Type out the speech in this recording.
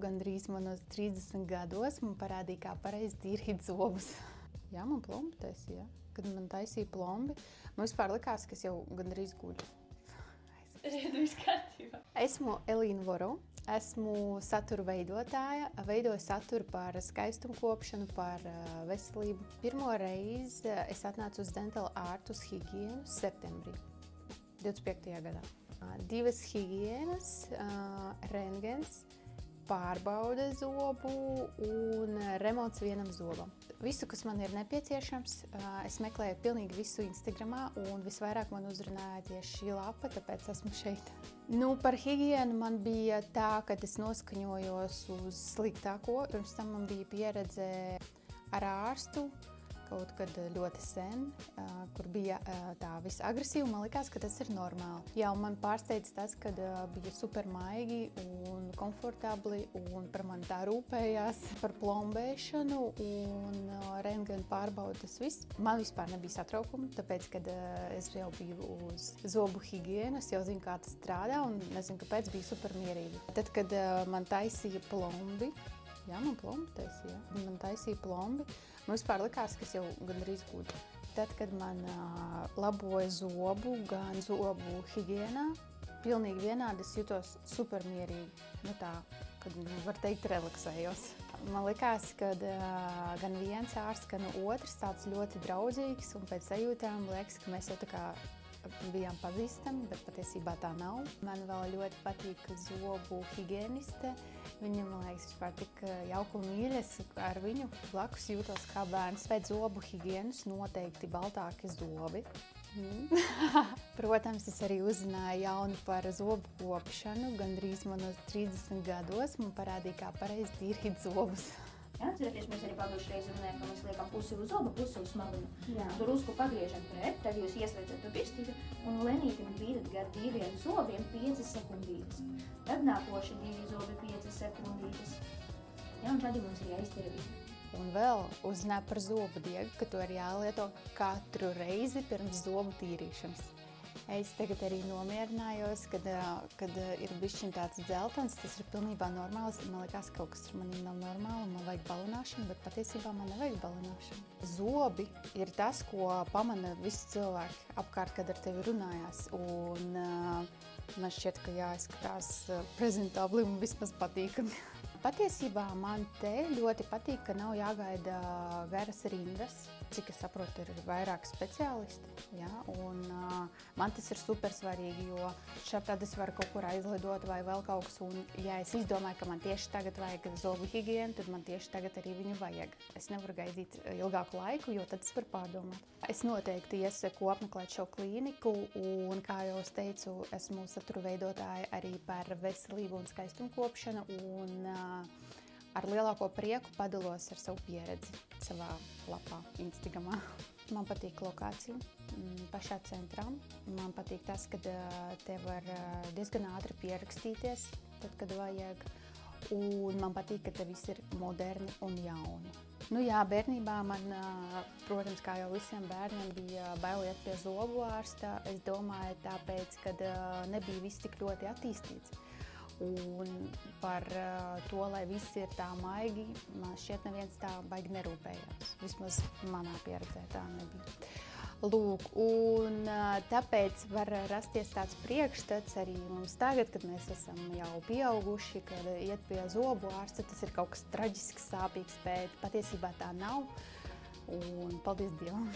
Gandrīz manos 30 gados man parādīja, kā pareizi tīrīt zobus. Jā, man plombi taisīja. Kad man taisīja plombi, man vispār likās, ka es jau gandrīz guļu. Esmu Elīna Voro, esmu satura veidotāja, veidoju saturu par skaistumkopšanu, par veselību. Pirmo reizi es atnācu uz Dental Art uz higienu septembrī 25. gadā. 2 higienas, rentgens, pārbaude zobu un remonts vienam zobam. Visu, kas man ir nepieciešams, es meklēju pilnīgi visu Instagramā un visvairāk man uzrunāja tieši šī lapa, tāpēc esmu šeit. Par higienu man bija tā, ka es noskaņojos uz sliktāko. Pirms tam man bija pieredze ar ārstu, kaut kad ļoti sen, kur bija tā visagresīva, man likās, ka tas ir normāli. Jā, un man pārsteidz tas, ka bija super maigi un komfortabli un par mani tā rūpējās, par plombēšanu un rentgenu pārbaudu tas viss. Man vispār nebija satraukumi, tāpēc, kad es jau biju uz zobu higienu, es jau zinu, kā tas strādā un nezinu, kāpēc bija super mierīgi. Tad, kad man taisīja plombi, man taisīja plombi, man vispār likās, ka es jau gandrīz guļu. Tad, kad man laboja zobu, gan zobu higienā, pilnīgi vienādi es jutos super mierīgi. Kad var teikt, relaksējos. Man likās, ka gan viens ārsts, gan otrs tāds ļoti draudzīgs un pēc sajūtām liekas, ka mēs jau tā kā bijām pazīstami, bet patiesībā tā nav. Man vēl ļoti patīk zobu higieniste. Viņa, man liekas, vispār tik jauka un mīļa. Es ar viņu blakus jūtos kā bērns. Pēc zobu higienas noteikti baltāki zobi. Protams, es arī uzzināju jaunu par zobu kopšanu. Gandrīz manos 30 gados man parādīja, kā pareizi tīrīt zobus. Atcerieties, mēs arī pagājušajā reizē runājām, ka mēs liekam pusi uz zoba, pusi uz smaguņu. Tur uzku pagriežam pret, tad jūs ieslēdzat to pirstīti un lenītim bīdat gar 2 zobiem 5 sekundītes. Tad nākoši 2 zobi 5 sekundītes. Un tad mums ir jāiztira visu. Un vēl uzzināju par zobu diegu, ka to ir jālieto katru reizi pirms zobu tīrīšanas. Es tagad arī nomierinājos, kad ir bišķiņ tāds dzeltens, tas ir pilnībā normāls. Man liekas, ka kaut kas ar manī nav normāli, man vajag balināšanu, bet patiesībā man nevajag balināšanu. Zobi ir tas, ko pamana visi cilvēki apkārt, kad ar tevi runājās. Un man šķiet, ka jāizskatās prezentabli un vismaz patīkami. Patiesībā man te ļoti patīk, ka nav jāgaida garas rindas. Cik es saprotu, ir vairāk speciālisti. Un man tas ir super svarīgi, jo šādi es varu kaut kur aizlidot vai vēl kaut kas. Un ja es izdomāju, ka man tieši tagad vajag zobu higienu, tad man tieši tagad arī viņu vajag. Es nevaru gaidīt ilgāku laiku, jo tad es varu pārdomāt. Es noteikti iesaku apmeklēt šo klīniku un, kā jau es teicu, esmu satura veidotāja arī par veselību un skaistumkopšanu un ar lielāko prieku padalos ar savu pieredzi savā lapā Instagramā. Man patīk lokācija pašā centrā. Man patīk tas, ka te var diezgan ātri pierakstīties, tad, kad vajag. Un man patīk, ka te viss ir moderni un jauni. Bērnībā man, protams, kā jau visiem bērniem, bija bail iet pie zobu ārsta. Es domāju, tāpēc, ka nebija viss tik ļoti attīstīts. Un par to, lai viss ir tā maigi, man šķiet neviens tā baigi nerūpējās. Vismaz manā pieredzē tā nebija. Un tāpēc var rasties tāds priekšstats arī mums tagad, kad mēs esam jau pieauguši, kad iet pie zobu ārsta, tas ir kaut kas traģisks, sāpīgs, bet patiesībā tā nav. Un paldies Dievam!